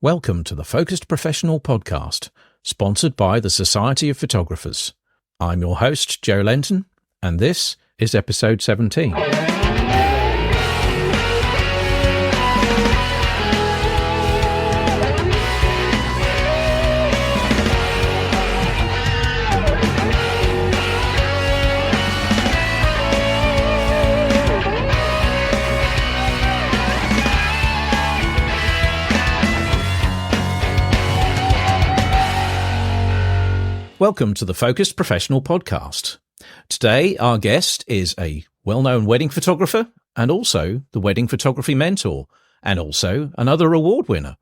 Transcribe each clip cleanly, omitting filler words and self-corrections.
Welcome to the Focused Professional Podcast, sponsored by the Society of Photographers. I'm your host, Joe Lenton, and this is episode 17. Welcome to the Focused Professional Podcast. Today, our guest is a well-known wedding photographer and also the wedding photography mentor and also another award winner.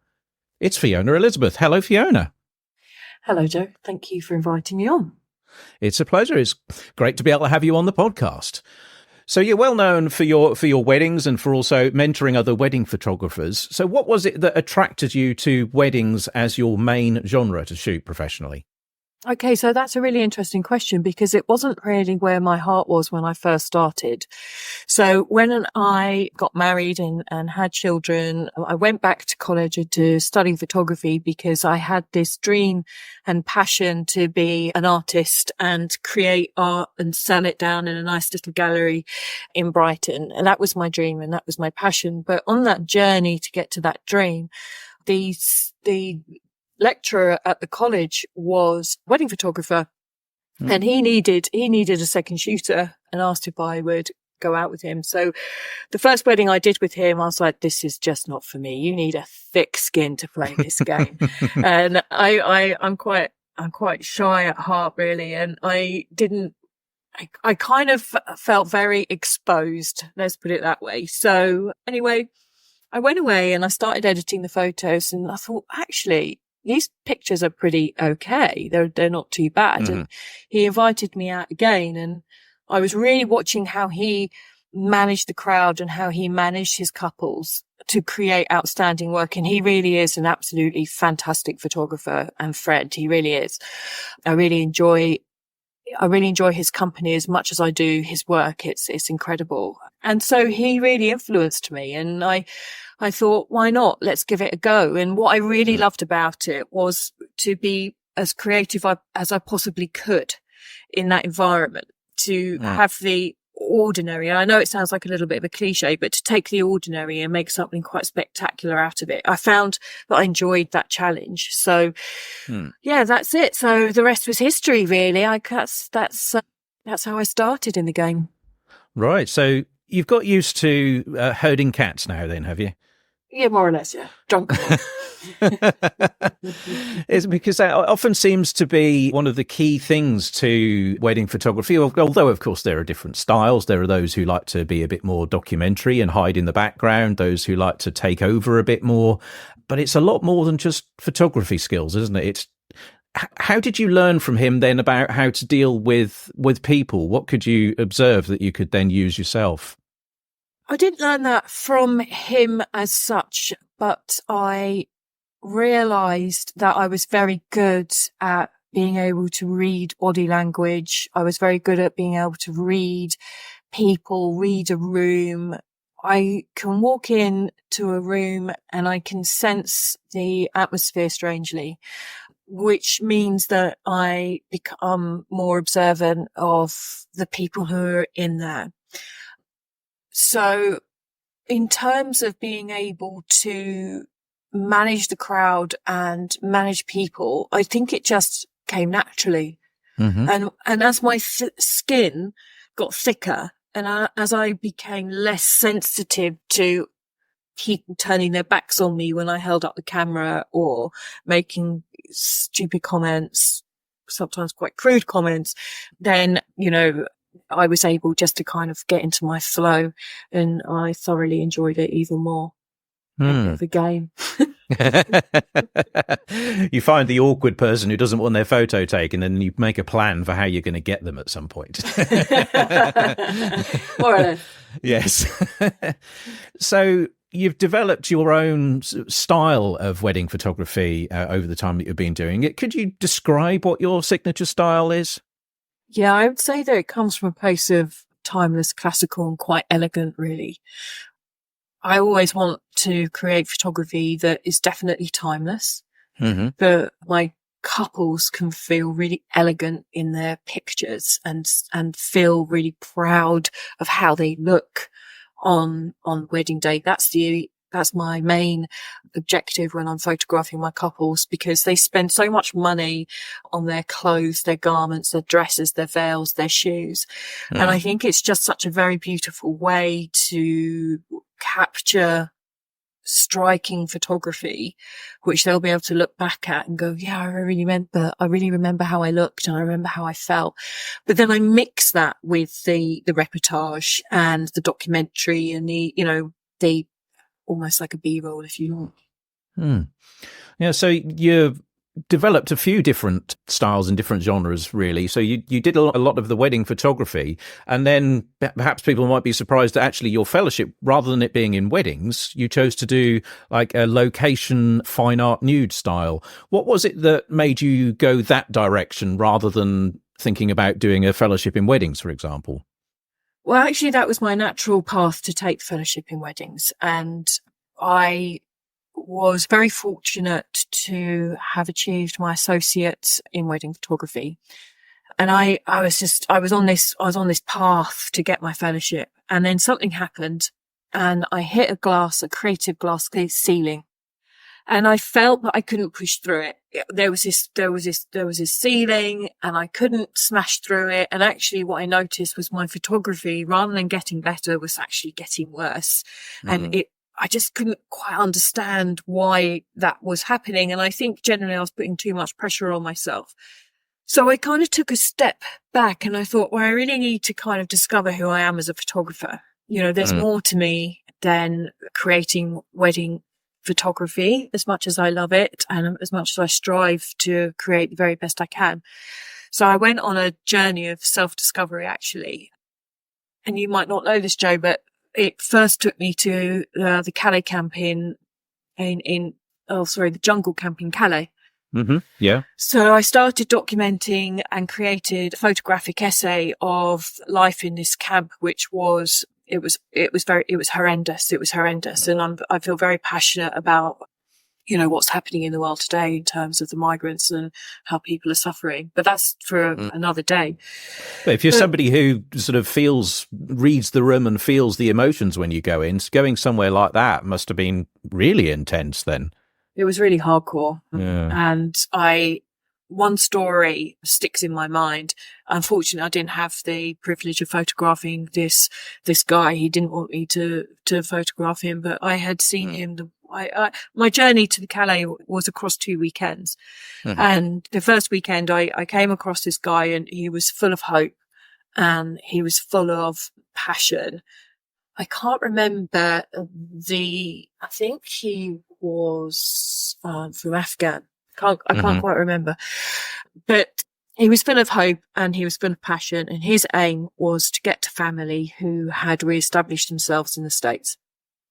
It's Fiona Elizabeth. Hello, Fiona. Hello, Joe. Thank you for inviting me on. It's a pleasure. It's great to be able to have you on the podcast. So you're well known for your weddings and for also mentoring other wedding photographers. So what was it that attracted you to weddings as your main genre to shoot professionally? Okay, so that's a really interesting question because it wasn't really where my heart was when I first started. So when I got married and had children, I went back to college to study photography because I had this dream and passion to be an artist and create art and sell it down in a nice little gallery in Brighton. And that was my dream and that was my passion. But on that journey to get to that dream, the lecturer at the college was a wedding photographer and he needed a second shooter and asked if I would go out with him. So the first wedding I did with him, I was like, this is just not for me. You need a thick skin to play this game. And I'm quite shy at heart really. And I kind of felt very exposed. Let's put it that way. So anyway, I went away and I started editing the photos and I thought, actually, these pictures are pretty okay. They're not too bad. Mm-hmm. And he invited me out again and I was really watching how he managed the crowd and how he managed his couples to create outstanding work. And he really is an absolutely fantastic photographer and friend. He really is. I really enjoy his company as much as I do his work. It's incredible. And so he really influenced me and I thought, why not? Let's give it a go. And what I really loved about it was to be as creative as I possibly could in that environment, to have the ordinary. And I know it sounds like a little bit of a cliche, but to take the ordinary and make something quite spectacular out of it. I found that I enjoyed that challenge. So yeah, that's it. So the rest was history, really. That's how I started in the game. Right. So you've got used to herding cats now then, have you? Yeah, more or less, yeah. Drunk. It's because that often seems to be one of the key things to wedding photography, although, of course, there are different styles. There are those who like to be a bit more documentary and hide in the background, those who like to take over a bit more. But it's a lot more than just photography skills, isn't it? How did you learn from him then about how to deal with people? What could you observe that you could then use yourself? I didn't learn that from him as such, but I realized that I was very good at being able to read body language. I was very good at being able to read people, read a room. I can walk into a room and I can sense the atmosphere strangely, which means that I become more observant of the people who are in there. So in terms of being able to manage the crowd and manage people, I think it just came naturally. Mm-hmm. And as my skin got thicker and as I became less sensitive to people turning their backs on me when I held up the camera or making stupid comments, sometimes quite crude comments, then, I was able just to kind of get into my flow and I thoroughly enjoyed it even more. The game. You find the awkward person who doesn't want their photo taken and you make a plan for how you're going to get them at some point. More or less. Yes. So you've developed your own style of wedding photography over the time that you've been doing it. Could you describe what your signature style is? Yeah, I would say that it comes from a place of timeless, classical and quite elegant, really. I always want to create photography that is definitely timeless, Hmm. but my couples can feel really elegant in their pictures and feel really proud of how they look on wedding day. That's my main objective when I'm photographing my couples, because they spend so much money on their clothes, their garments, their dresses, their veils, their shoes. And I think it's just such a very beautiful way to capture striking photography, which they'll be able to look back at and go, yeah, I really remember how I looked and I remember how I felt. But then I mix that with the reportage and the documentary and the almost like a B-roll, if you want. Yeah, so you've developed a few different styles and different genres, really. So you did a lot of the wedding photography, and then perhaps people might be surprised that actually your fellowship, rather than it being in weddings, you chose to do like a location fine art nude style. What was it that made you go that direction rather than thinking about doing a fellowship in weddings, for example? Well, actually, that was my natural path to take fellowship in weddings. And I was very fortunate to have achieved my associate in wedding photography. And I was on this path to get my fellowship. And then something happened and I hit a creative glass ceiling. And I felt that I couldn't push through it. There was this ceiling and I couldn't smash through it. And actually what I noticed was my photography, rather than getting better, was actually getting worse. And I just couldn't quite understand why that was happening. And I think generally I was putting too much pressure on myself. So I kind of took a step back and I thought, well, I really need to kind of discover who I am as a photographer. There's more to me than creating wedding photography, as much as I love it and as much as I strive to create the very best I can. So I went on a journey of self-discovery, actually. And you might not know this, Joe, but it first took me to the Calais camp the jungle camp in Calais. Yeah. So I started documenting and created a photographic essay of life in this camp, which was horrendous. It was horrendous. And I feel very passionate about, what's happening in the world today in terms of the migrants and how people are suffering. But that's for another day. But if you're somebody who sort of reads the room and feels the emotions when you go in, going somewhere like that must have been really intense then. It was really hardcore. Yeah. And one story sticks in my mind. Unfortunately, I didn't have the privilege of photographing this guy. He didn't want me to photograph him, but I had seen him. My journey to the Calais was across 2 weekends. And the first weekend I came across this guy and he was full of hope and he was full of passion. I can't remember I think he was from Afghan. I can't quite remember. But he was full of hope and he was full of passion, and his aim was to get to family who had re-established themselves in the States.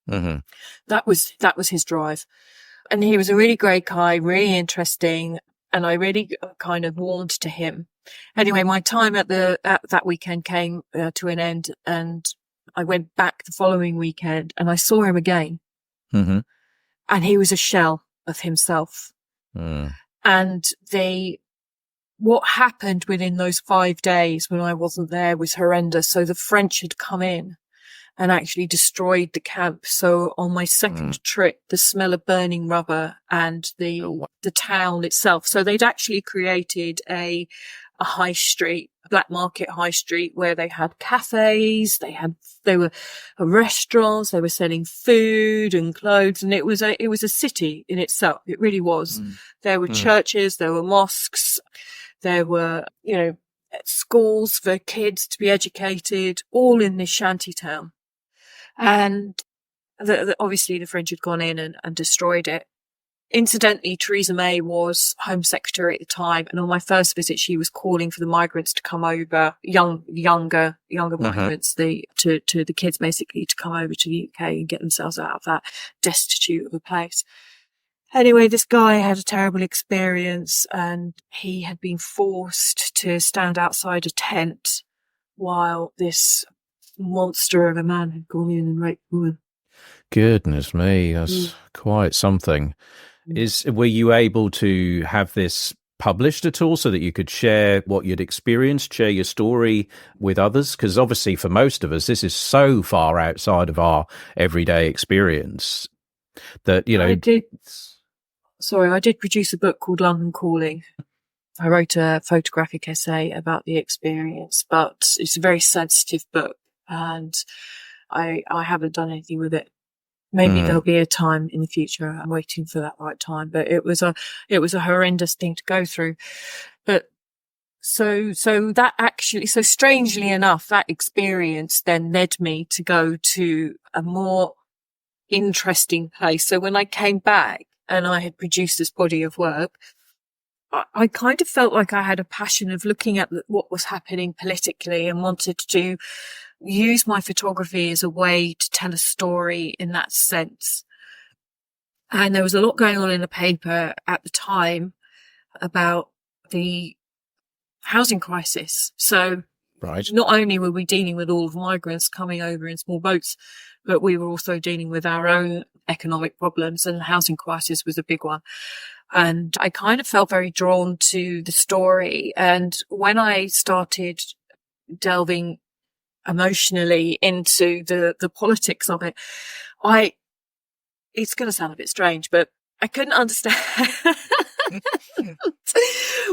That was his drive. And he was a really great guy, really interesting, and I really kind of warmed to him. Anyway, my time at that weekend came to an end, and I went back the following weekend and I saw him again. And he was a shell of himself. And what happened within those 5 days when I wasn't there was horrendous. So the French had come in and actually destroyed the camp. So on my second trip, the smell of burning rubber and the town itself. So they'd actually created a high street, a black market high street, where they had cafes, they were restaurants, they were selling food and clothes, and it was a city in itself. It really was. There were churches, there were mosques, there were, schools for kids to be educated, all in this shanty town. And obviously the French had gone in and destroyed it. Incidentally, Theresa May was Home Secretary at the time, and on my first visit, she was calling for the migrants to come over, younger migrants, to the kids basically, to come over to the UK and get themselves out of that destitute of a place. Anyway, this guy had a terrible experience, and he had been forced to stand outside a tent while this monster of a man had gone in and raped a woman. Goodness me, that's quite something. Were you able to have this published at all so that you could share what you'd experienced, share your story with others? Because obviously for most of us, this is so far outside of our everyday experience that, I did produce a book called London Calling. I wrote a photographic essay about the experience, but it's a very sensitive book and I haven't done anything with it. Maybe there'll be a time in the future. I'm waiting for that right time, but it was a horrendous thing to go through. But so strangely enough, that experience then led me to go to a more interesting place. So when I came back and I had produced this body of work, I kind of felt like I had a passion of looking at what was happening politically and wanted to use my photography as a way to tell a story in that sense. And there was a lot going on in the paper at the time about the housing crisis. So not only were we dealing with all of migrants coming over in small boats, but we were also dealing with our own economic problems, and the housing crisis was a big one. And I kind of felt very drawn to the story. And when I started delving emotionally into the politics of it, it's going to sound a bit strange, but I couldn't understand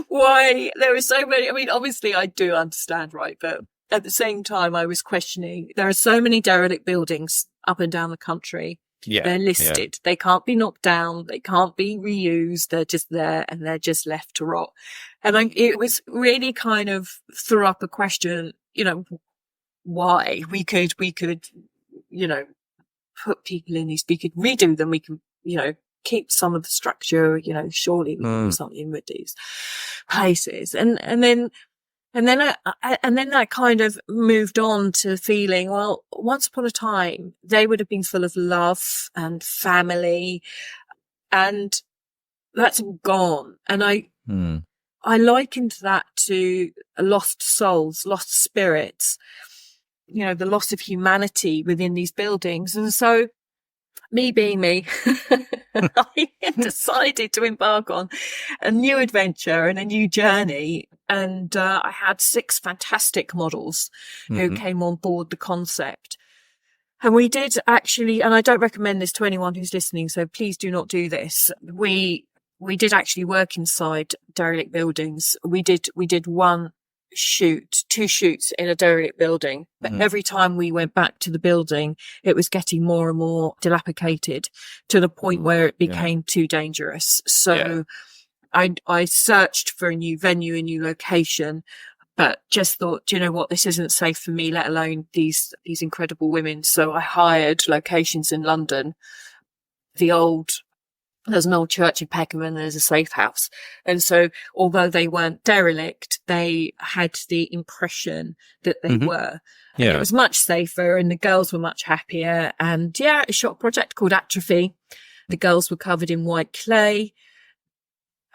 why there were so many. I mean, obviously I do understand, right? But at the same time, I was questioning, there are so many derelict buildings up and down the country. Yeah, they're listed. Yeah. They can't be knocked down. They can't be reused. They're just there and they're just left to rot. And it was really kind of threw up a question, why we could, put people in these, we could redo them. We can, keep some of the structure, surely we can do something with these places. And then I kind of moved on to feeling, well, once upon a time, they would have been full of love and family, and that's gone. And I likened that to lost souls, lost spirits, the loss of humanity within these buildings. And so, me being me, I decided to embark on a new adventure and a new journey. And I had 6 fantastic models who came on board the concept. And we did actually, and I don't recommend this to anyone who's listening, so please do not do this. We did actually work inside derelict buildings. We did 2 shoots in a derelict building, but every time we went back to the building, it was getting more and more dilapidated to the point where it became too dangerous. So I searched for a new venue, a new location, but just thought, do you know what, this isn't safe for me, let alone these incredible women. So I hired locations in London. There's an old church in Peckham and there's a safe house. And so although they weren't derelict, they had the impression that they were. Yeah. And it was much safer and the girls were much happier. And I shot a project called Atrophy. The girls were covered in white clay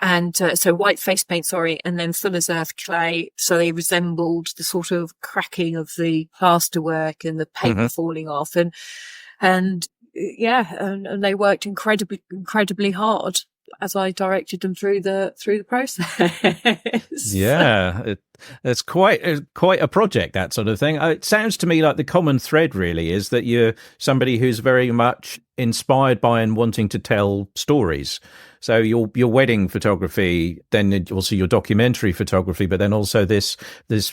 and so white face paint, and then Fuller's Earth clay. So they resembled the sort of cracking of the plasterwork and the paint falling off. And they worked incredibly hard as I directed them through the process. Yeah, it's quite a project, that sort of thing. It sounds to me like the common thread really is that you're somebody who's very much inspired by and wanting to tell stories. So your wedding photography, then also your documentary photography, but then also this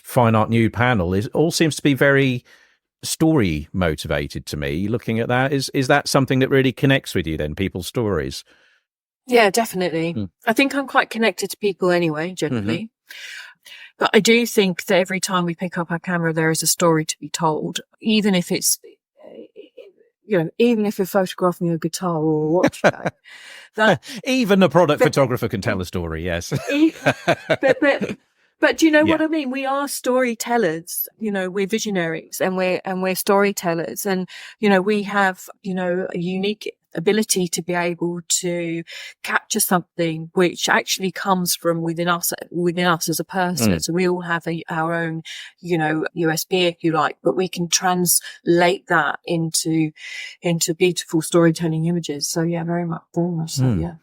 fine art nude panel all seems to be very story motivated to me. Looking at that, is that something that really connects with you then, people's stories? Yeah, definitely. I think I'm quite connected to people anyway, generally. But I do think that every time we pick up our camera, there is a story to be told, even if it's, even if we're photographing a guitar or a watch. Even a product photographer can tell a story, yes. But do you know what I mean? We are storytellers, we're visionaries and we're storytellers. And, we have, a unique ability to be able to capture something which actually comes from within us as a person. So we all have our own, USP, if you like, but we can translate that into beautiful storytelling images. So yeah, very much so, yeah.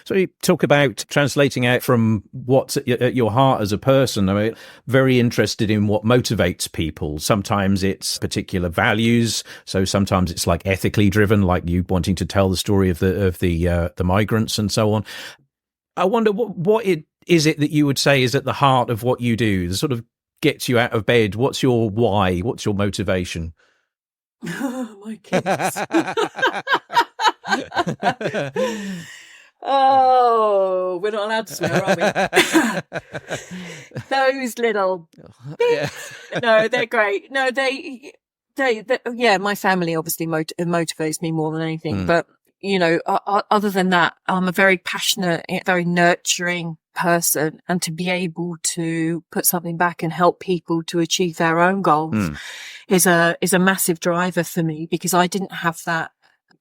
So you talk about translating out from what's at your heart as a person. I mean, very interested in what motivates people. Sometimes it's particular values. So sometimes it's like ethically driven, like you wanting to tell the story of the migrants and so on. I wonder what it is that you would say is at the heart of what you do, that sort of gets you out of bed. What's your why? What's your motivation? Oh, my kids. Oh, we're not allowed to swear, are we? Those little... Yeah. No, they're great. No, they yeah, my family obviously motivates me more than anything. But, other than that, I'm a very passionate, very nurturing person. And to be able to put something back and help people to achieve their own goals is a massive driver for me, because I didn't have that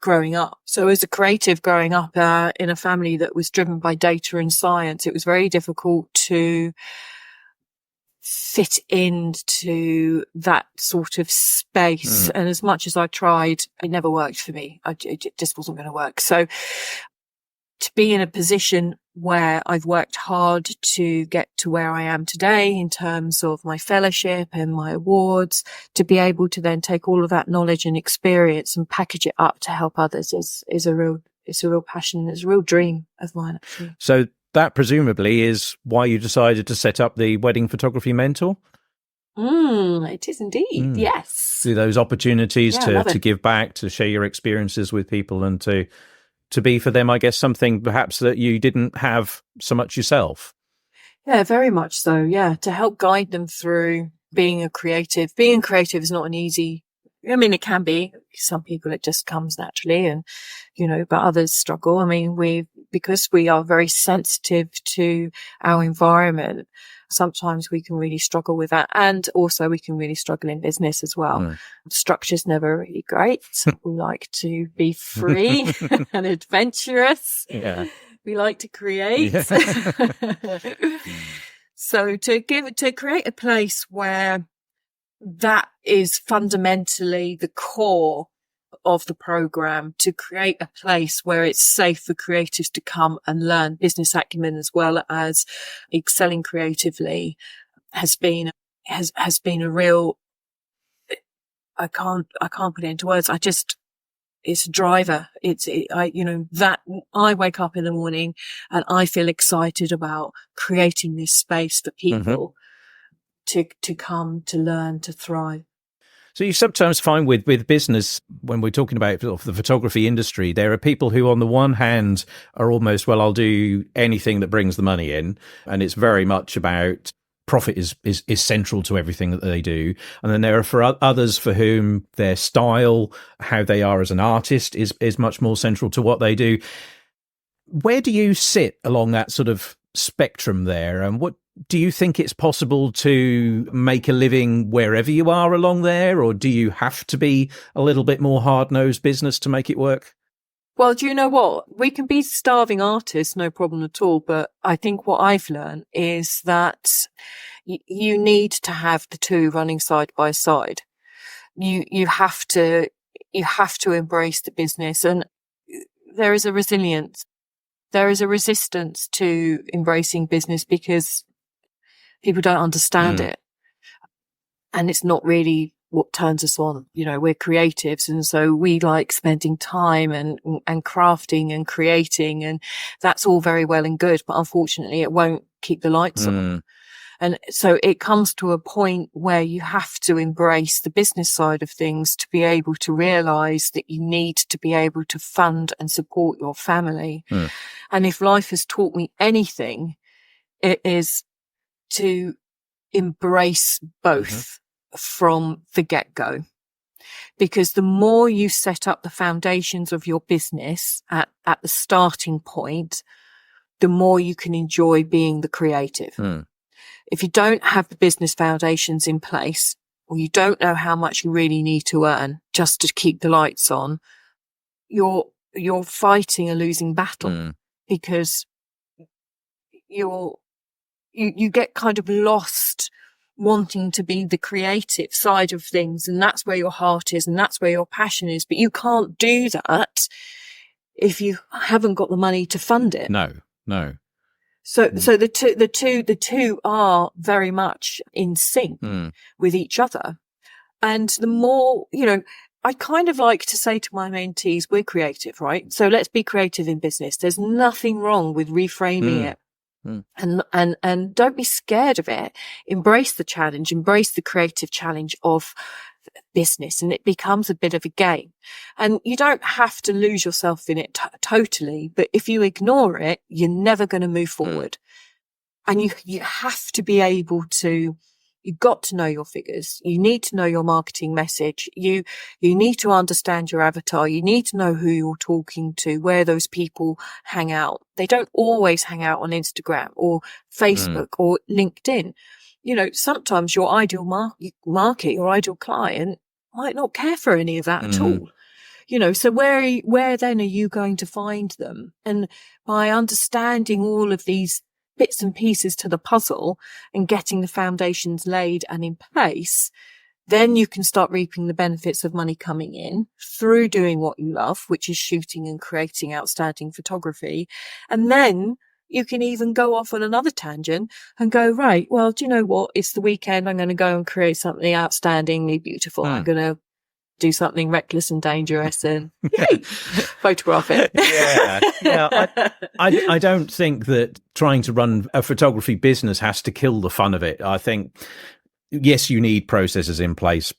growing up. So as a creative growing up in a family that was driven by data and science, it was very difficult to fit into that sort of space. And as much as I tried, it never worked for me. It just wasn't going to work. So to be in a position where I've worked hard to get to where I am today in terms of my fellowship and my awards, to be able to then take all of that knowledge and experience and package it up to help others is a real passion. It's a real dream of mine, actually. So that presumably is why you decided to set up the Wedding Photography Mentor? It is indeed. Yes. See those opportunities to give back, to share your experiences with people, and to be for them, I guess, something perhaps that you didn't have so much yourself. Yeah, very much so. Yeah. To help guide them through being a creative. Being creative is not an easy, it can be. Some people it just comes naturally and, but others struggle. I mean, because we are very sensitive to our environment, sometimes we can really struggle with that. And also we can really struggle in business as well. Structure's never really great. We like to be free and adventurous. Yeah. We like to create. Yeah. So to create a place where that is fundamentally the core of the program, to create a place where it's safe for creatives to come and learn business acumen as well as excelling creatively, has been a real, I can't put it into words. It's a driver. That I wake up in the morning and I feel excited about creating this space for people to come, to learn, to thrive. So you sometimes find with business, when we're talking about the photography industry, there are people who on the one hand are almost, well, I'll do anything that brings the money in. And it's very much about profit is central to everything that they do. And then there are for others for whom their style, how they are as an artist is much more central to what they do. Where do you sit along that sort of spectrum there? And what do you think it's possible to make a living wherever you are along there? Or do you have to be a little bit more hard-nosed business to make it work? Well, do you know what? We can be starving artists, no problem at all. But I think what I've learned is that you need to have the two running side by side. You have to embrace the business, and there is a resilience. There is a resistance to embracing business because people don't understand it. And it's not really what turns us on. We're creatives. And so we like spending time and crafting and creating. And that's all very well and good. But unfortunately, it won't keep the lights on. And so it comes to a point where you have to embrace the business side of things to be able to realize that you need to be able to fund and support your family. And if life has taught me anything, it is to embrace both from the get-go. Because the more you set up the foundations of your business at the starting point, the more you can enjoy being the creative. If you don't have the business foundations in place, or you don't know how much you really need to earn just to keep the lights on, you're you're fighting a losing battle because you get kind of lost wanting to be the creative side of things. And that's where your heart is and that's where your passion is. But you can't do that if you haven't got the money to fund it. No. So the two are very much in sync with each other. And the more, I kind of like to say to my mentees, we're creative, right? So let's be creative in business. There's nothing wrong with reframing it. And don't be scared of it. Embrace the challenge, embrace the creative challenge of business, and it becomes a bit of a game. And you don't have to lose yourself in it totally, but if you ignore it, you're never going to move forward. And you have to be able to, you've got to know your figures. You need to know your marketing message. You need to understand your avatar. You need to know who you're talking to, where those people hang out. They don't always hang out on Instagram or Facebook or LinkedIn. Sometimes your ideal market, your ideal client might not care for any of that at all. So where then are you going to find them? And by understanding all of these bits and pieces to the puzzle and getting the foundations laid and in place, then you can start reaping the benefits of money coming in through doing what you love, which is shooting and creating outstanding photography. And then you can even go off on another tangent and go, right, well, do you know what? It's the weekend. I'm going to go and create something outstandingly beautiful. I'm going to do something reckless and dangerous and yay, photograph it. I don't think that trying to run a photography business has to kill the fun of it. I think, yes, you need processes in place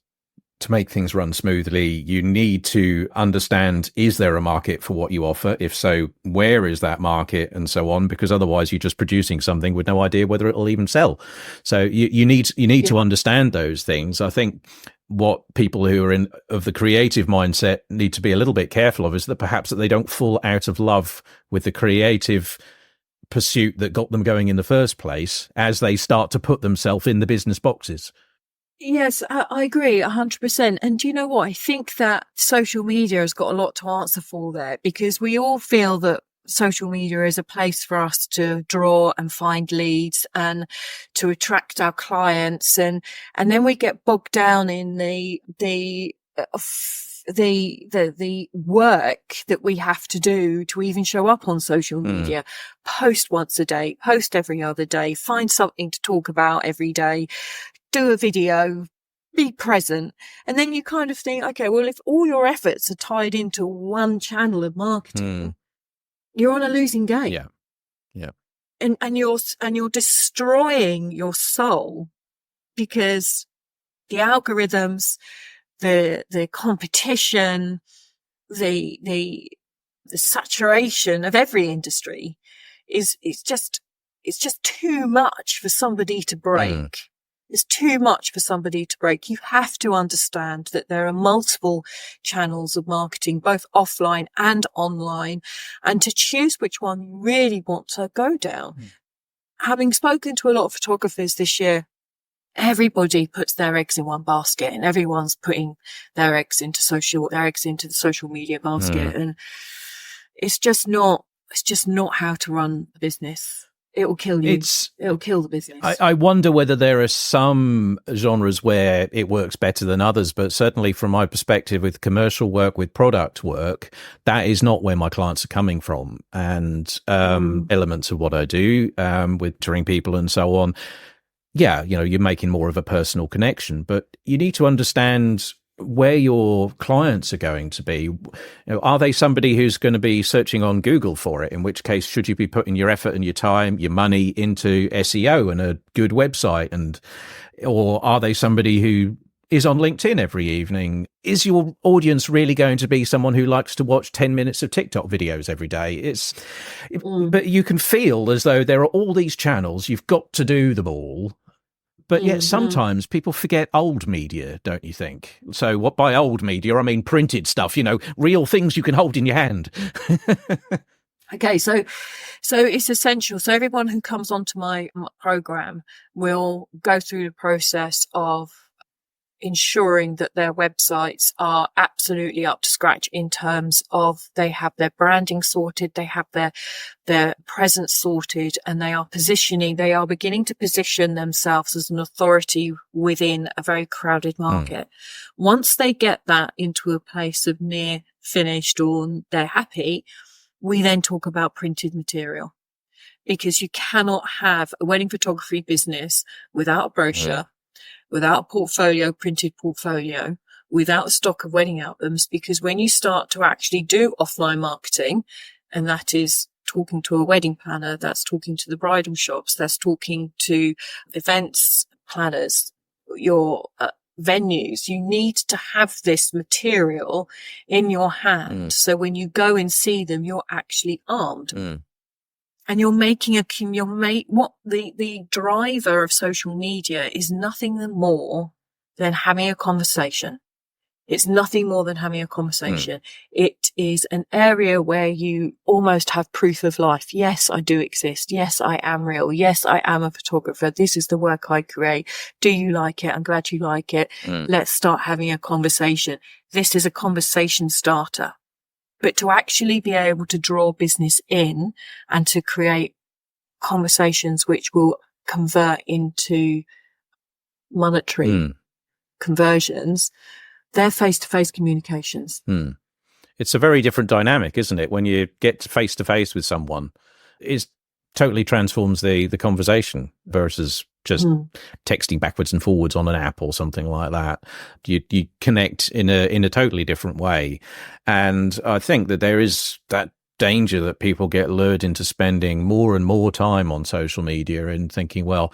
to make things run smoothly. You need to understand, is there a market for what you offer? If so, where is that market, and so on? Because otherwise you're just producing something with no idea whether it'll even sell. So you need to understand those things. I think what people who are of the creative mindset need to be a little bit careful of is that perhaps that they don't fall out of love with the creative pursuit that got them going in the first place as they start to put themselves in the business boxes. Yes, I agree 100%. And do you know what? I think that social media has got a lot to answer for there, because we all feel that social media is a place for us to draw and find leads and to attract our clients. And then we get bogged down in the work that we have to do to even show up on social media. Post once a day, post every other day, find something to talk about every day, do a video, be present. And then you kind of think, okay, well, if all your efforts are tied into one channel of marketing, you're on a losing game. Yeah. And you're destroying your soul, because the algorithms, the competition, the saturation of every industry is just too much for somebody to break. It's too much for somebody to break. You have to understand that there are multiple channels of marketing, both offline and online, and to choose which one you really want to go down. Having spoken to a lot of photographers this year, everybody puts their eggs in one basket, and everyone's putting their eggs into the social media basket. And it's just not how to run a business. It will kill you. It'll kill the business. I wonder whether there are some genres where it works better than others, but certainly from my perspective with commercial work, with product work, that is not where my clients are coming from. And elements of what I do with touring people and so on, you're making more of a personal connection, but you need to understand where your clients are going to be. Are they somebody who's going to be searching on Google for it? In which case, should you be putting your effort and your time, your money into SEO and a good website? Or are they somebody who is on LinkedIn every evening? Is your audience really going to be someone who likes to watch 10 minutes of TikTok videos every day? But you can feel as though there are all these channels. You've got to do them all. But yet sometimes people forget old media, don't you think? So what by old media, I mean printed stuff, real things you can hold in your hand. Okay, so it's essential. So everyone who comes onto my program will go through the process of ensuring that their websites are absolutely up to scratch in terms of they have their branding sorted, they have their presence sorted, and they are beginning to position themselves as an authority within a very crowded market. Once they get that into a place of near finished or they're happy, we then talk about printed material. Because you cannot have a wedding photography business without a brochure, without a portfolio, printed portfolio, without a stock of wedding albums. Because when you start to actually do offline marketing, and that is talking to a wedding planner, that's talking to the bridal shops, that's talking to events planners, your venues, you need to have this material in your hand. So when you go and see them, you're actually armed. And you're making what the driver of social media is nothing more than having a conversation. It's nothing more than having a conversation. It is an area where you almost have proof of life. Yes, I do exist. Yes, I am real. Yes, I am a photographer. This is the work I create. Do you like it? I'm glad you like it. Let's start having a conversation. This is a conversation starter. But to actually be able to draw business in and to create conversations which will convert into monetary conversions, they're face-to-face communications. It's a very different dynamic, isn't it? When you get face-to-face with someone, it totally transforms the conversation versus just texting backwards and forwards on an app or something like that. You connect in a totally different way. And I think that there is that danger that people get lured into spending more and more time on social media and thinking, well,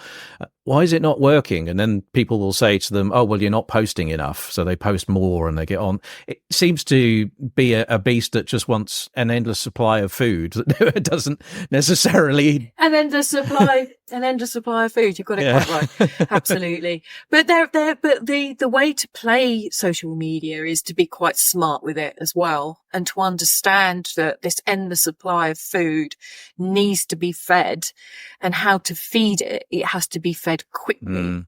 why is it not working? And then people will say to them, oh, well, you're not posting enough. So they post more and they get on. It seems to be a beast that just wants an endless supply of food that doesn't necessarily. An endless supply of food. You've got it quite right. Absolutely. But the way to play social media is to be quite smart with it as well, and to understand that this endless supply of food needs to be fed, and how to feed it. It has to be fed quickly,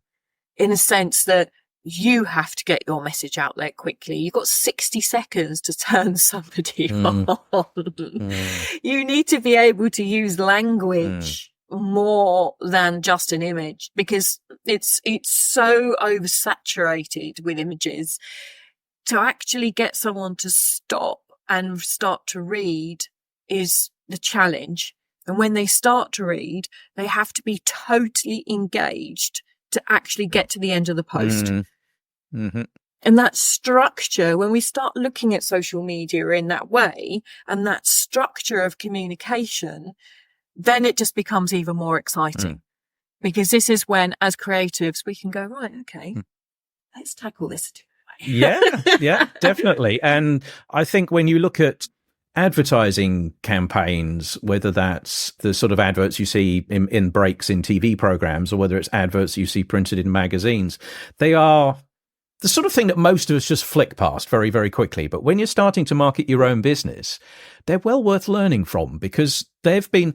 in a sense that you have to get your message out there quickly. You've got 60 seconds to turn somebody on. You need to be able to use language more than just an image, because it's so oversaturated with images. To actually get someone to stop and start to read is the challenge. And when they start to read, they have to be totally engaged to actually get to the end of the post. And that structure, when we start looking at social media in that way, and that structure of communication, then it just becomes even more exciting. Because this is when, as creatives, we can go, right, okay, let's tackle this. Yeah, definitely. And I think when you look at advertising campaigns, whether that's the sort of adverts you see in breaks in TV programs, or whether it's adverts you see printed in magazines, they are the sort of thing that most of us just flick past very, very quickly. But when you're starting to market your own business, they're well worth learning from, because they've been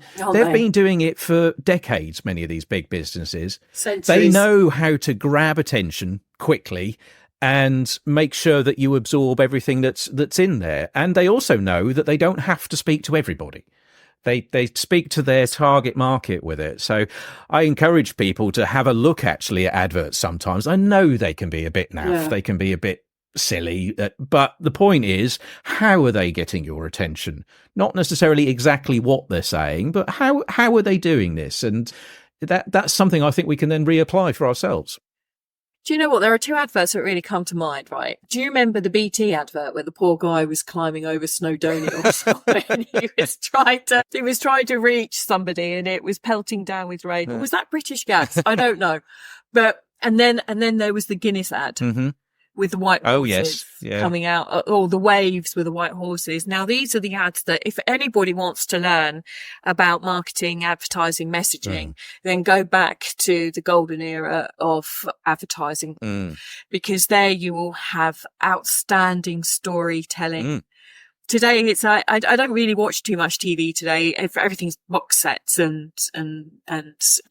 doing it for decades, many of these big businesses. Centuries. They know how to grab attention quickly and make sure that you absorb everything that's in there. And they also know that they don't have to speak to everybody. They speak to their target market with it. So I encourage people to have a look actually at adverts sometimes. I know they can be a bit naff. They can be a bit silly. But the point is, how are they getting your attention? Not necessarily exactly what they're saying, but how are they doing this? And that's something I think we can then reapply for ourselves. Do you know what? There are two adverts that really come to mind, right? Do you remember the BT advert where the poor guy was climbing over Snowdonia or something, and he was trying to reach somebody and it was pelting down with rain? Or was that British Gas? I don't know. But, and then there was the Guinness ad. With the white horses coming out, or the waves with the white horses. Now, these are the ads that if anybody wants to learn about marketing, advertising, messaging, then go back to the golden era of advertising, because there you will have outstanding storytelling. Today, it's I don't really watch too much TV today. Everything's box sets and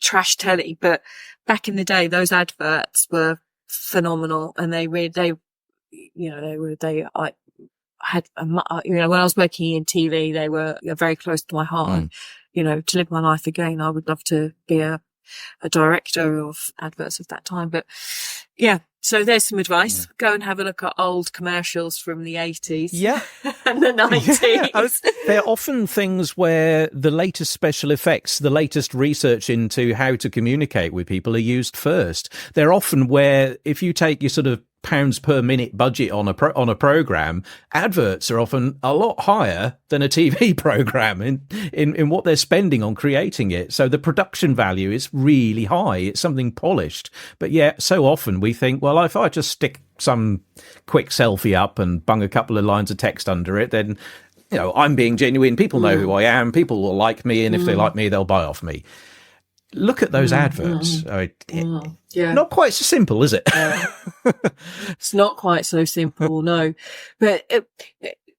trash telly. But back in the day, those adverts were phenomenal. And I had, when I was working in TV, they were very close to my heart. And, to live my life again, I would love to be a director of adverts of that time. But yeah, so there's some advice. Go and have a look at old commercials from the 80s and the 90s. They're often things where the latest special effects, the latest research into how to communicate with people are used first. They're often where, if you take your sort of pounds per minute budget on a program, adverts are often a lot higher than a TV program in what they're spending on creating it. So the production value is really high. It's something polished. But yeah, so often we think, well, if I just stick some quick selfie up and bung a couple of lines of text under it, then, I'm being genuine. People know who I am. People will like me. And if they like me, they'll buy off me. Look at those adverts. Not quite so simple, is it? It's not quite so simple, no. But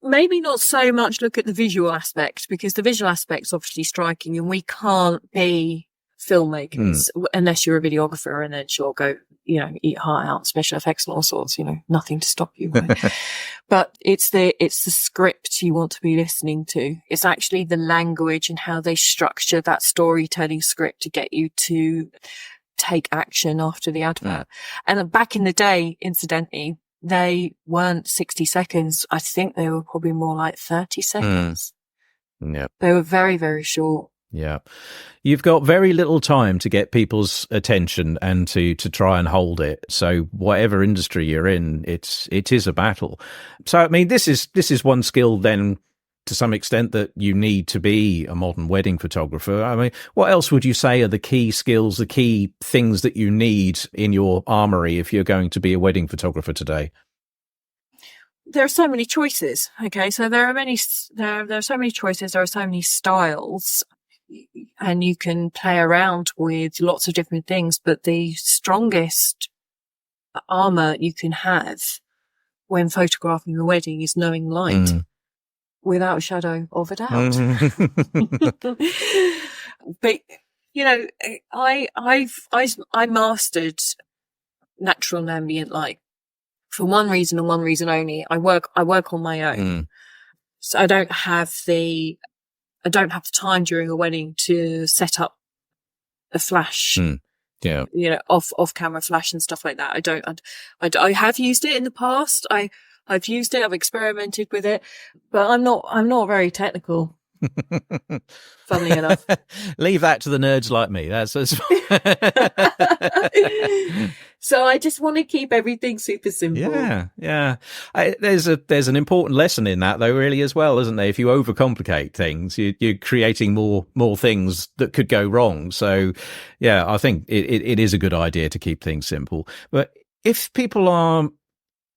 maybe not so much look at the visual aspect, because the visual aspect's obviously striking, and we can't be filmmakers unless you're a videographer, and then sure, go, eat heart out, special effects and all sorts, nothing to stop you. Right? But it's the script you want to be listening to. It's actually the language and how they structure that storytelling script to get you to take action after the advert. And back in the day, incidentally, they weren't 60 seconds. I think they were probably more like 30 seconds. Yep. They were very, very short. Yeah. You've got very little time to get people's attention and to try and hold it. So whatever industry you're in, it is a battle. So, I mean, this is one skill then, to some extent, that you need to be a modern wedding photographer. I mean, what else would you say are the key skills, the key things that you need in your armory if you're going to be a wedding photographer today? There are so many choices. Okay. So there are so many choices. There are so many styles, and you can play around with lots of different things, but the strongest armor you can have when photographing a wedding is knowing light. Without a shadow of a doubt. But, I mastered natural and ambient light for one reason and one reason only. I work on my own. So I don't have the time during a wedding to set up a flash. Off camera flash and stuff like that. I have used it in the past. I've used it. I've experimented with it, but I'm not very technical. Funnily enough. Leave that to the nerds like me. That's So I just want to keep everything super simple. Yeah. There's an important lesson in that, though, really, as well, isn't there? If you overcomplicate things, you're creating more things that could go wrong. So, yeah, I think it is a good idea to keep things simple. But if people are,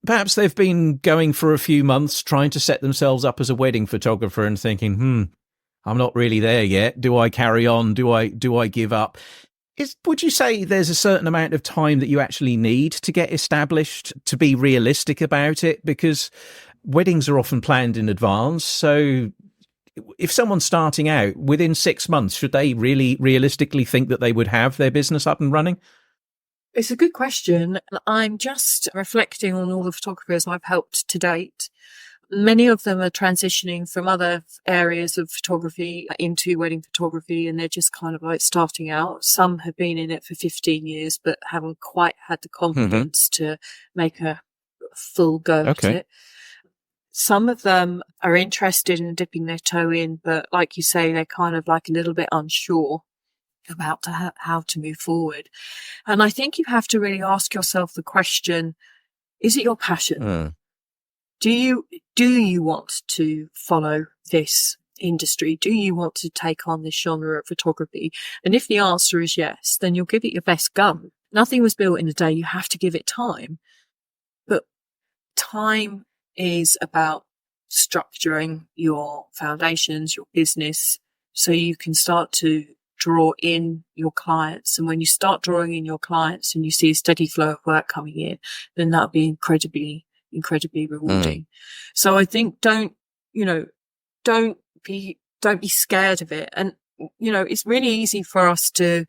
perhaps they've been going for a few months trying to set themselves up as a wedding photographer and thinking, I'm not really there yet. Do I carry on? Do I give up? Would you say there's a certain amount of time that you actually need to get established, to be realistic about it? Because weddings are often planned in advance. So if someone's starting out, within 6 months, should they really realistically think that they would have their business up and running? It's a good question. I'm just reflecting on all the photographers I've helped to date. Many of them are transitioning from other areas of photography into wedding photography, and they're just kind of like starting out. Some have been in it for 15 years, but haven't quite had the confidence to make a full go at it. Some of them are interested in dipping their toe in, but like you say, they're kind of like a little bit unsure about how to move forward. And I think you have to really ask yourself the question, is it your passion? Do you want to follow this industry? Do you want to take on this genre of photography? And if the answer is yes, then you'll give it your best gun. Nothing was built in a day. You have to give it time. But time is about structuring your foundations, your business, so you can start to draw in your clients. And when you start drawing in your clients and you see a steady flow of work coming in, then that'll be incredibly rewarding. So I think don't be scared of it. And, it's really easy for us to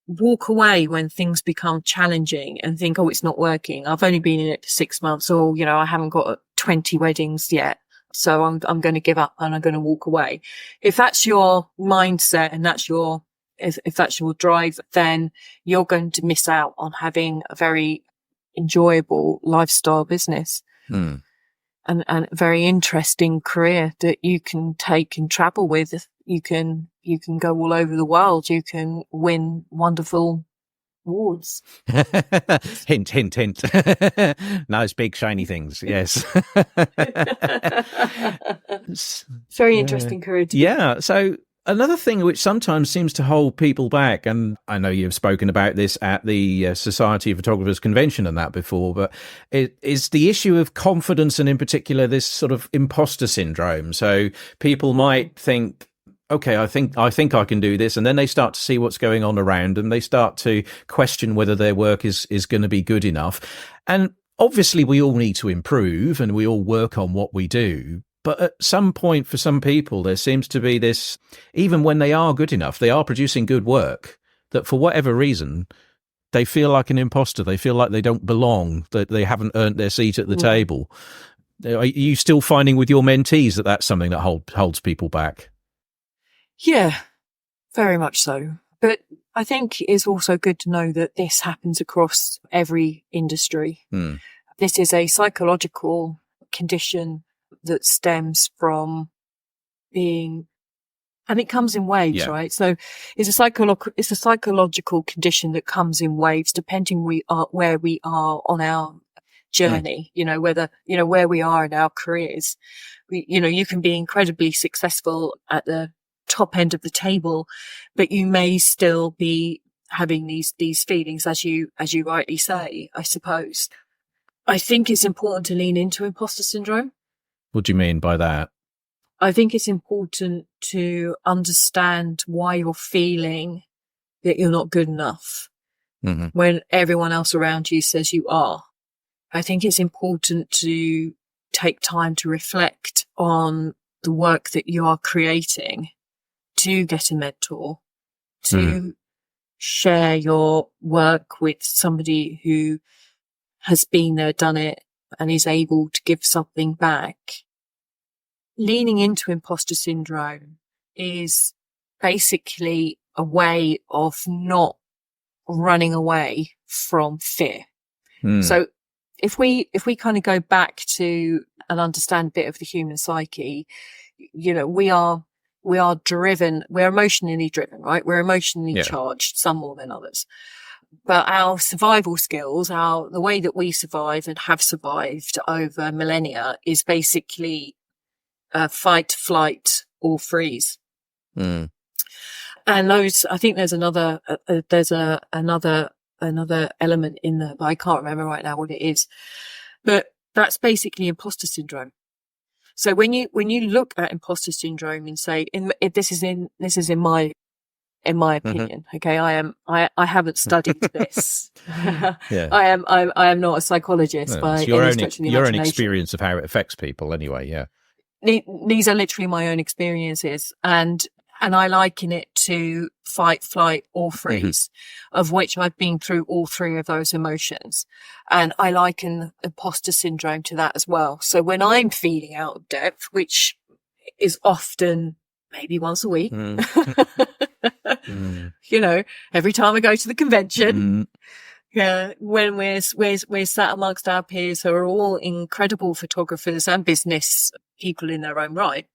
walk away when things become challenging and think, oh, it's not working. I've only been in it for 6 months, or, I haven't got 20 weddings yet. So I'm going to give up and I'm going to walk away. If that's your mindset and if that's your drive, then you're going to miss out on having a very enjoyable lifestyle business. And a very interesting career that you can take and travel with. You can go all over the world. You can win wonderful awards. Hint, hint, hint. Nice big shiny things. Yes. Very interesting career. Yeah. So another thing which sometimes seems to hold people back, and I know you've spoken about this at the Society of Photographers Convention and that before, but it is the issue of confidence, and in particular this sort of imposter syndrome. So people might think, okay, I think I can do this, and then they start to see what's going on around, and they start to question whether their work is going to be good enough. And obviously we all need to improve, and we all work on what we do. But at some point, for some people, there seems to be this, even when they are good enough, they are producing good work, that for whatever reason, they feel like an imposter. They feel like they don't belong, that they haven't earned their seat at the table. Are you still finding with your mentees that that's something that holds people back? Yeah, very much so. But I think it's also good to know that this happens across every industry. This is a psychological condition that stems from being, and it comes in waves, right? So it's a psychological condition that comes in waves, depending where we are on our journey, where we are in our careers. You can be incredibly successful at the top end of the table, but you may still be having these feelings, as you rightly say, I suppose. I think it's important to lean into imposter syndrome. What do you mean by that? I think it's important to understand why you're feeling that you're not good enough when everyone else around you says you are. I think it's important to take time to reflect on the work that you are creating, to get a mentor, to share your work with somebody who has been there, done it, and is able to give something back. Leaning into imposter syndrome is basically a way of not running away from fear. So if we kind of go back to and understand a bit of the human psyche, we are driven, we're emotionally driven, right? We're emotionally charged, some more than others. But our survival skills, the way that we survive and have survived over millennia is basically fight, flight, or freeze. And I think there's another element in there, but I can't remember right now what it is. But that's basically imposter syndrome. So when you look at imposter syndrome and say, this is in my opinion, okay, I haven't studied this. I am not a psychologist by any stretch of the imagination. Your own experience of how it affects people, anyway. Yeah. These are literally my own experiences, and I liken it to fight, flight, or freeze, of which I've been through all three of those emotions. And I liken imposter syndrome to that as well. So when I'm feeling out of depth, which is often maybe once a week, every time I go to the convention, when we're sat amongst our peers who are all incredible photographers and business people in their own right,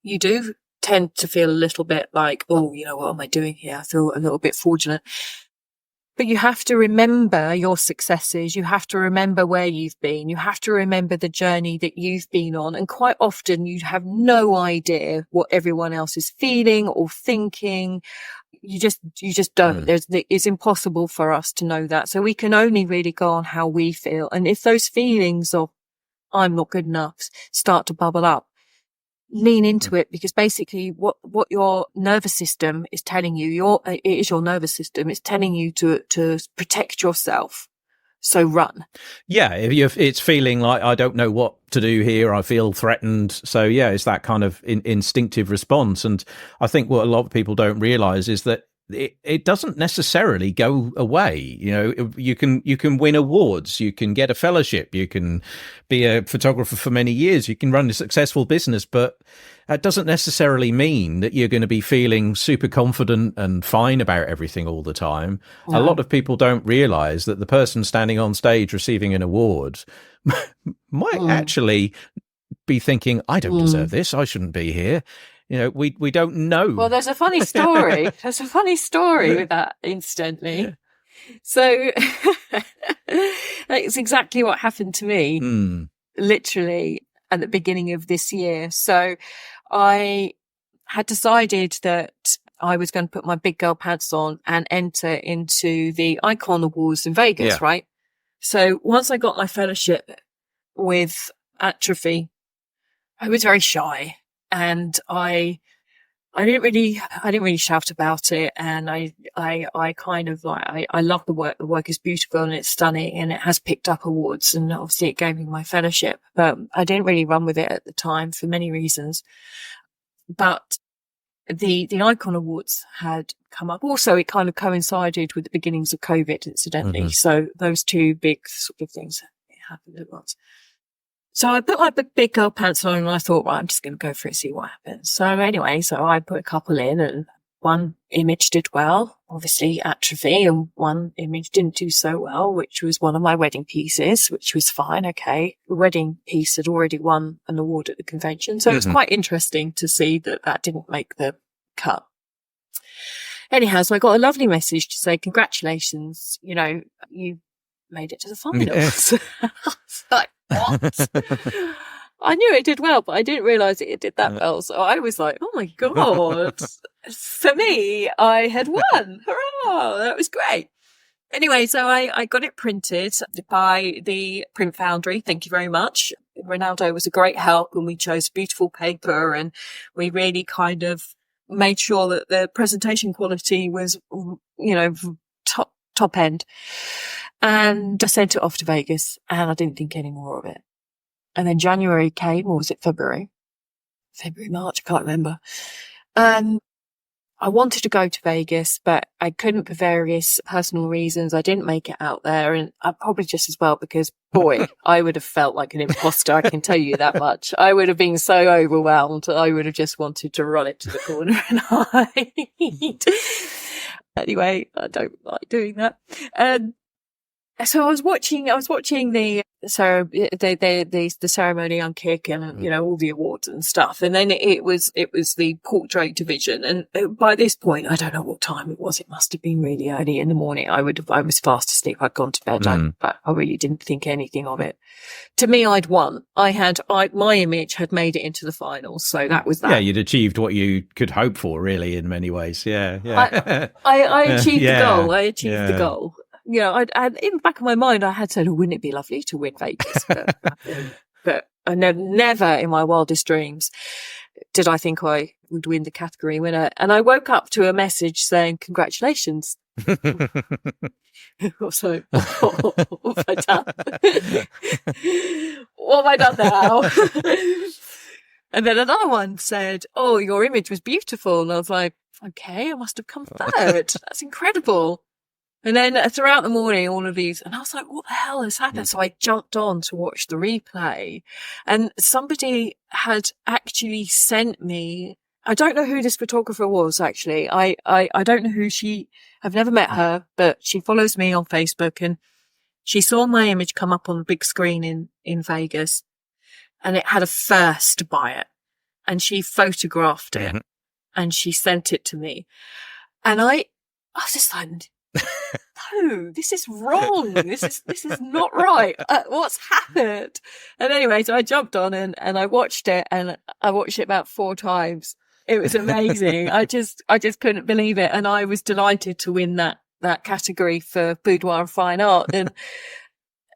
you do tend to feel a little bit like, oh, what am I doing here? I feel a little bit fraudulent. But you have to remember your successes. You have to remember where you've been. You have to remember the journey that you've been on. And quite often you have no idea what everyone else is feeling or thinking. You just don't. It's impossible for us to know that. So we can only really go on how we feel. And if those feelings of I'm not good enough start to bubble up, lean into it, because basically what your nervous system is telling you, it is your nervous system. It's telling you to protect yourself. So run. Yeah. If it's feeling like, I don't know what to do here, I feel threatened. So yeah, it's that kind of instinctive response. And I think what a lot of people don't realize is that it doesn't necessarily go away. You can win awards, you can get a fellowship, you can be a photographer for many years, you can run a successful business, but that doesn't necessarily mean that you're going to be feeling super confident and fine about everything all the time. No. A lot of people don't realize that the person standing on stage receiving an award might actually be thinking, I don't deserve this, I shouldn't be here. We don't know. Well, there's a funny story. There's a funny story with that, instantly. So it's exactly what happened to me, literally at the beginning of this year. So I had decided that I was going to put my big girl pants on and enter into the Icon Awards in Vegas, right? So once I got my fellowship with Atrophy, I was very shy. And I didn't really shout about it. And I kind of like, I love the work. The work is beautiful and it's stunning and it has picked up awards, and obviously it gave me my fellowship, but I didn't really run with it at the time for many reasons. But the Icon Awards had come up. Also, it kind of coincided with the beginnings of COVID, incidentally. So those two big sort of things happened at once. So I put my big girl pants on and I thought, right, I'm just going to go for it, see what happens. So anyway, I put a couple in, and one image did well, obviously Atrophy, and one image didn't do so well, which was one of my wedding pieces, which was fine. Okay. The wedding piece had already won an award at the convention. So it was quite interesting to see that didn't make the cut. Anyhow, so I got a lovely message to say, congratulations, you made it to the finals. Yeah. Like, what? I knew it did well, but I didn't realise it did that well. So I was like, oh my God. For me, I had won. Hurrah! That was great. Anyway, so I got it printed by the print foundry. Thank you very much. Ronaldo was a great help, and we chose beautiful paper, and we really kind of made sure that the presentation quality was, top end. And I sent it off to Vegas, and I didn't think any more of it. And then January came, or was it February, March, I can't remember. And I wanted to go to Vegas, but I couldn't for various personal reasons. I didn't make it out there, and I probably just as well, because boy, I would have felt like an imposter. I can tell you that much. I would have been so overwhelmed. I would have just wanted to run it to the corner and hide. Anyway, I don't like doing that. So I was watching the ceremony on Kick and, all the awards and stuff. And then it was the portrait division. And by this point, I don't know what time it was. It must have been really early in the morning. I was fast asleep. I'd gone to bed. I really didn't think anything of it. To me, I'd won. My image had made it into the finals. So that was that. Yeah, you'd achieved what you could hope for, really, in many ways. Yeah. I achieved the goal. I achieved the goal. In the back of my mind, I had said, wouldn't it be lovely to win Vegas? But I never in my wildest dreams did I think I would win the category winner. And I woke up to a message saying, congratulations. So, what have I done? What have I done now? And then another one said, oh, your image was beautiful. And I was like, okay, I must have come third. That's incredible. And then throughout the morning, all of these, and I was like, what the hell has happened? So I jumped on to watch the replay, and somebody had actually sent me, I don't know who this photographer was, actually. I don't know I've never met her, but she follows me on Facebook, and she saw my image come up on the big screen in Vegas, and it had a first by it, and she photographed it and she sent it to me. And I was just like, no, this is wrong. This is not right. What's happened? And anyway, so I jumped on and I watched it, and I watched it about 4 times. It was amazing. I just couldn't believe it. And I was delighted to win that category for boudoir and fine art. And,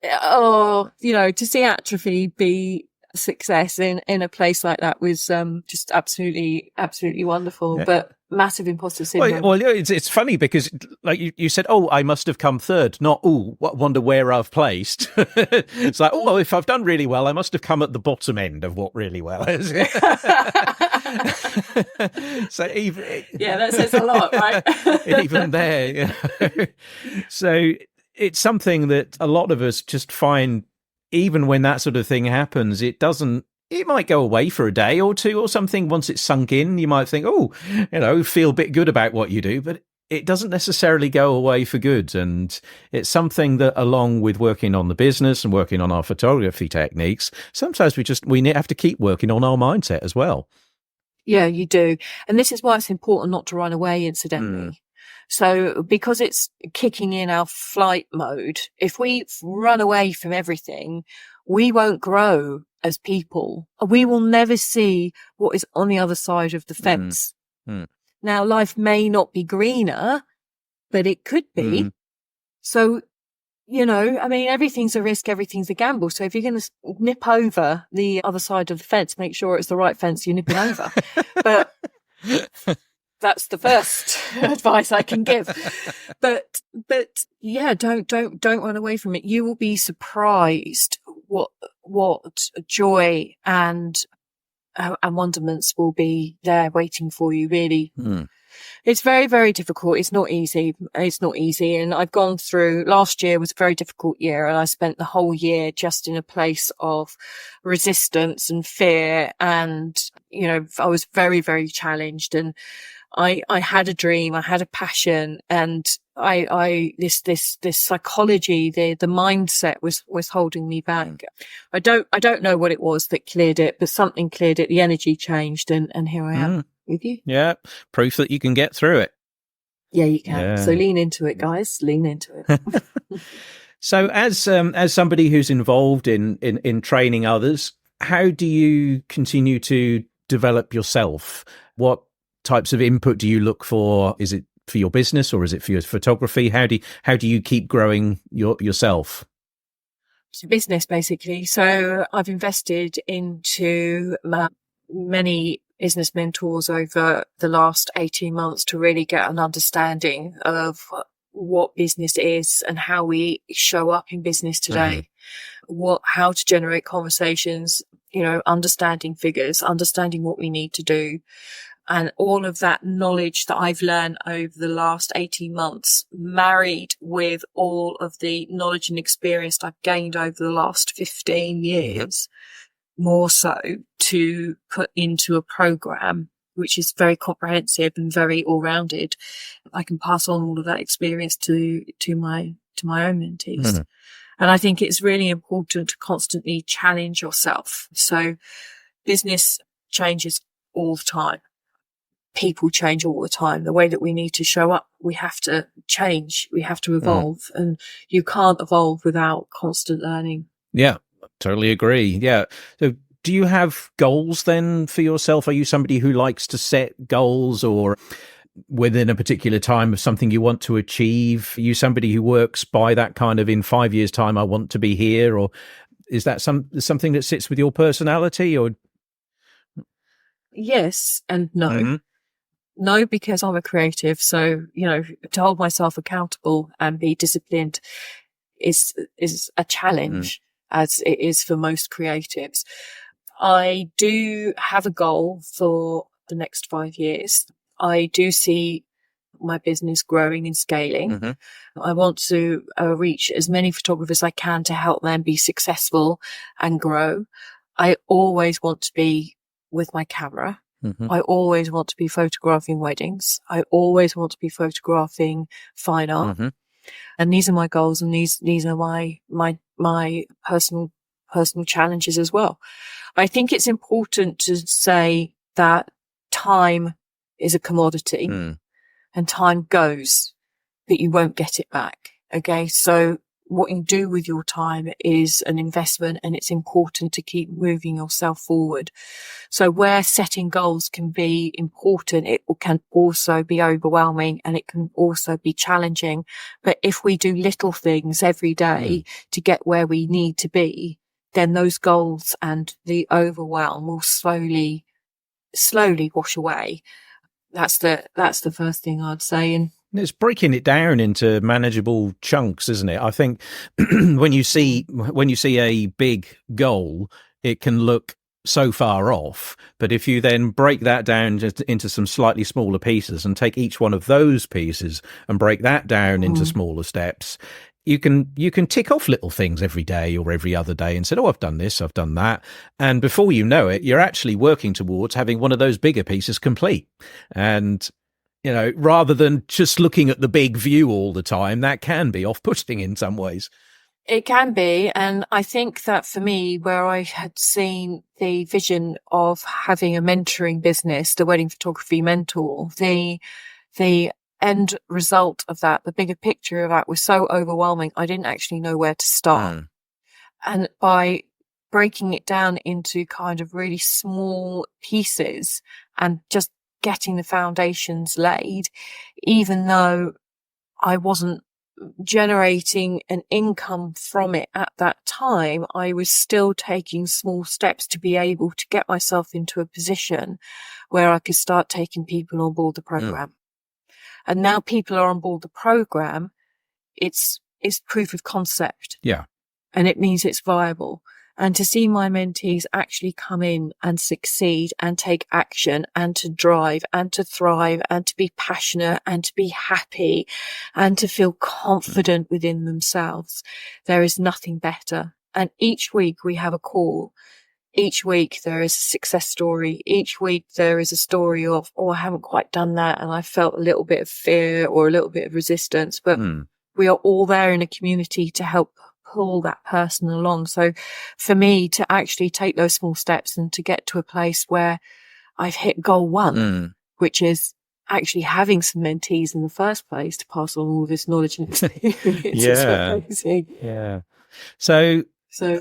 to see Atrophy be success in a place like that was just absolutely wonderful. But massive imposter syndrome. Well, it's funny because, like you said, oh, I must have come third, not, oh, wonder where I've placed. It's like, oh, well, if I've done really well, I must have come at the bottom end of what really well is. So that says a lot, right? Even there. So it's something that a lot of us just find, even when that sort of thing happens, it might go away for a day or two or something. Once it's sunk in, you might think, oh, feel a bit good about what you do, but it doesn't necessarily go away for good. And it's something that, along with working on the business and working on our photography techniques, sometimes we have to keep working on our mindset as well. Yeah, you do. And this is why it's important not to run away, incidentally. So because it's kicking in our flight mode, if we run away from everything, we won't grow as people. We will never see what is on the other side of the fence. Now, life may not be greener, but it could be. So, everything's a risk, everything's a gamble. So if you're going to nip over the other side of the fence, make sure it's the right fence you're nipping over. But that's the first advice I can give. But yeah, don't run away from it. You will be surprised what joy and wonderments will be there waiting for you, really. It's very, very difficult. It's not easy. And I've gone through, last year was a very difficult year, and I spent the whole year just in a place of resistance and fear. And, I was very, very challenged, and I had a dream, I had a passion, and this psychology, the mindset was holding me back. I don't know what it was that cleared it, but something cleared it. The energy changed, and here I am with you. Yeah. Proof that you can get through it. Yeah, you can. Yeah. So lean into it, guys. Lean into it. So as somebody who's involved in training others, how do you continue to develop yourself? What types of input do you look for? Is it for your business or is it for your photography? How do you keep growing yourself? It's a business, basically. So I've invested into many business mentors over the last 18 months to really get an understanding of what business is and how we show up in business today. How to generate conversations, understanding figures, understanding what we need to do. And all of that knowledge that I've learned over the last 18 months, married with all of the knowledge and experience I've gained over the last 15 years, more so, to put into a program which is very comprehensive and very all-rounded. I can pass on all of that experience to my own mentees. And I think it's really important to constantly challenge yourself. So business changes all the time. People change all the time. The way that we need to show up, we have to change. We have to evolve. And you can't evolve without constant learning. Yeah, totally agree. Yeah. So do you have goals then for yourself? Are you somebody who likes to set goals, or within a particular time of something you want to achieve? Are you somebody who works by that kind of, in 5 years' time, I want to be here? Or is that something that sits with your personality? Or yes and no. No, because I'm a creative. So, to hold myself accountable and be disciplined is a challenge, as it is for most creatives. I do have a goal for the next 5 years. I do see my business growing and scaling. I want to reach as many photographers as I can to help them be successful and grow. I always want to be with my camera. I always want to be photographing weddings. I always want to be photographing fine art. And these are my goals, and these are my personal challenges as well. I think it's important to say that time is a commodity and time goes, but you won't get it back. Okay. So what you do with your time is an investment, and it's important to keep moving yourself forward. So where setting goals can be important, it can also be overwhelming, and it can also be challenging. But if we do little things every day to get where we need to be, then those goals and the overwhelm will slowly wash away. That's the first thing I'd say. And it's breaking it down into manageable chunks, isn't it? I think when you see a big goal, it can look so far off, but if you then break that down into some slightly smaller pieces and take each one of those pieces and break that down into smaller steps, you can tick off little things every day or every other day and say, oh, I've done this, I've done that. And before you know it, you're actually working towards having one of those bigger pieces complete. And, you know, rather than just looking at the big view all the time, that can be off-putting in some ways. It can be. And I think that for me, where I had seen the vision of having a mentoring business, the wedding photography mentor, the end result of that, the bigger picture of that was so overwhelming. I didn't actually know where to start. And by breaking it down into kind of really small pieces and just getting the foundations laid, even though I wasn't generating an income from it at that time, I was still taking small steps to be able to get myself into a position where I could start taking people on board the program. And now people are on board the program, it's proof of concept. Yeah. And it means it's viable. And to see my mentees actually come in and succeed and take action and to drive and to thrive and to be passionate and to be happy and to feel confident within themselves, there is nothing better. And each week we have a call. Each week there is a success story. Each week there is a story of, oh, I haven't quite done that and I felt a little bit of fear or a little bit of resistance. But we are all there in a community to help pull that person along. So for me to actually take those small steps and to get to a place where I've hit goal one, which is actually having some mentees in the first place to pass on all this knowledge and experience. It's amazing. Yeah. So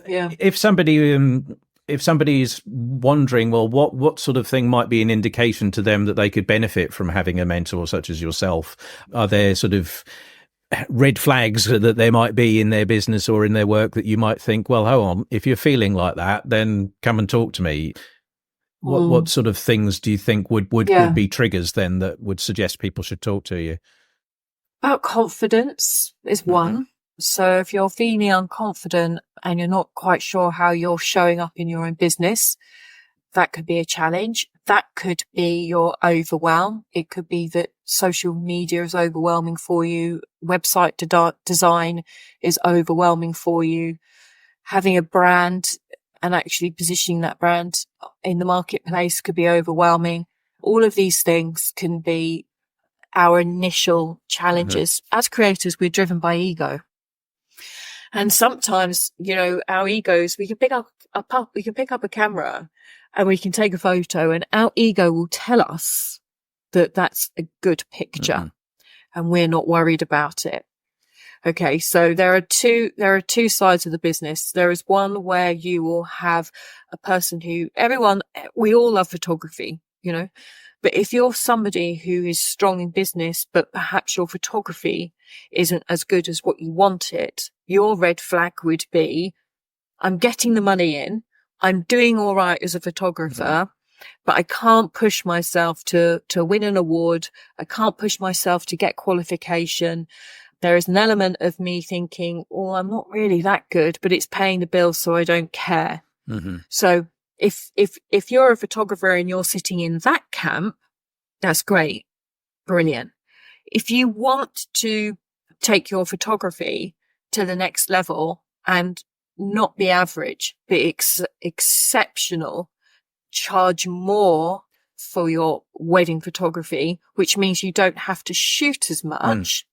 yeah. If somebody is wondering, well, what sort of thing might be an indication to them that they could benefit from having a mentor such as yourself? Are there sort of red flags that there might be in their business or in their work that you might think, well, hold on, if you're feeling like that, then come and talk to me? What sort of things do you think would be triggers then that would suggest people should talk to you? About confidence is one. So if you're feeling unconfident and you're not quite sure how you're showing up in your own business, that could be a challenge. That could be your overwhelm. It could be that social media is overwhelming for you. Website design is overwhelming for you. Having a brand and actually positioning that brand in the marketplace could be overwhelming. All of these things can be our initial challenges. As creators, we're driven by ego. And sometimes, you know, our egos, we can pick up a camera and we can take a photo and our ego will tell us that that's a good picture and we're not worried about it. Okay. So there are two sides of the business. There is one where you will have a person we all love photography, you know, but if you're somebody who is strong in business, but perhaps your photography isn't as good as what you want it, your red flag would be, I'm getting the money in. I'm doing all right as a photographer, but I can't push myself to win an award. I can't push myself to get qualification. There is an element of me thinking, oh, I'm not really that good, but it's paying the bills, so I don't care. So if you're a photographer and you're sitting in that camp, that's great. Brilliant. If you want to take your photography to the next level and not be average, be exceptional, charge more for your wedding photography, which means you don't have to shoot as much,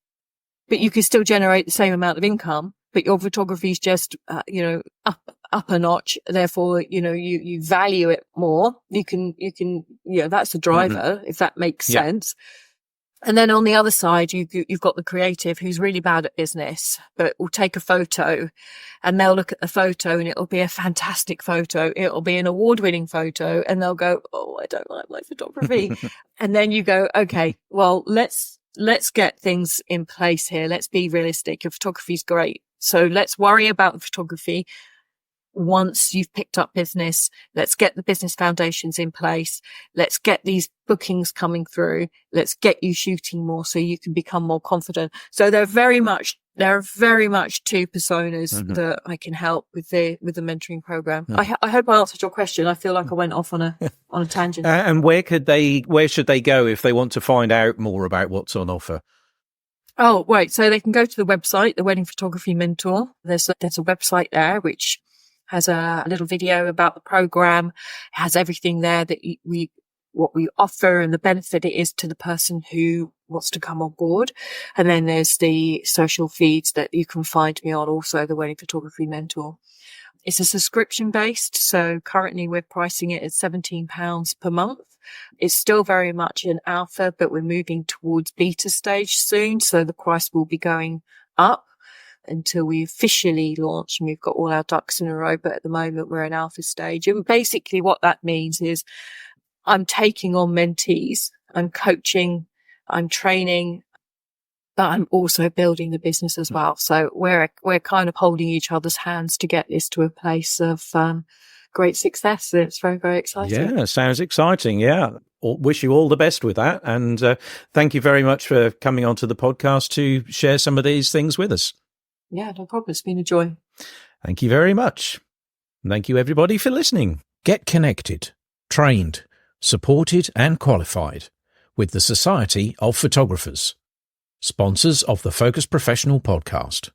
but you can still generate the same amount of income, but your photography is just, up a notch. Therefore, you value it more. You can, that's the driver, if that makes sense. And then on the other side, you've got the creative who's really bad at business, but will take a photo and they'll look at the photo and it'll be a fantastic photo. It'll be an award-winning photo and they'll go, oh, I don't like my photography. And then you go, okay, well, let's get things in place here. Let's be realistic. Your photography is great. So let's worry about the photography. once you've picked up business, let's get the business foundations in place. Let's get these bookings coming through. Let's get you shooting more so you can become more confident. So there are very much two personas that I can help with the mentoring program. I hope I answered your question. I feel like I went off on a tangent. And where should they go if they want to find out more about what's on offer? Oh, right. So they can go to the website, the Wedding Photography Mentor. There's a website there which has a little video about the program. It has everything there that what we offer and the benefit it is to the person who wants to come on board. And then there's the social feeds that you can find me on, also the Wedding Photography Mentor. It's a subscription based. So currently we're pricing it at £17 per month. It's still very much an alpha, but we're moving towards beta stage soon. So the price will be going up until we officially launch and we've got all our ducks in a row. But at the moment we're in alpha stage. And basically what that means is I'm taking on mentees, I'm coaching, I'm training, but I'm also building the business as well. So we're kind of holding each other's hands to get this to a place of great success. It's very, very exciting. Yeah, sounds exciting. Yeah. Wish you all the best with that. And thank you very much for coming onto the podcast to share some of these things with us. Yeah, no problem. It's been a joy. Thank you very much. Thank you, everybody, for listening. Get connected, trained, supported and qualified with the Society of Photographers, sponsors of the Focus Professional podcast.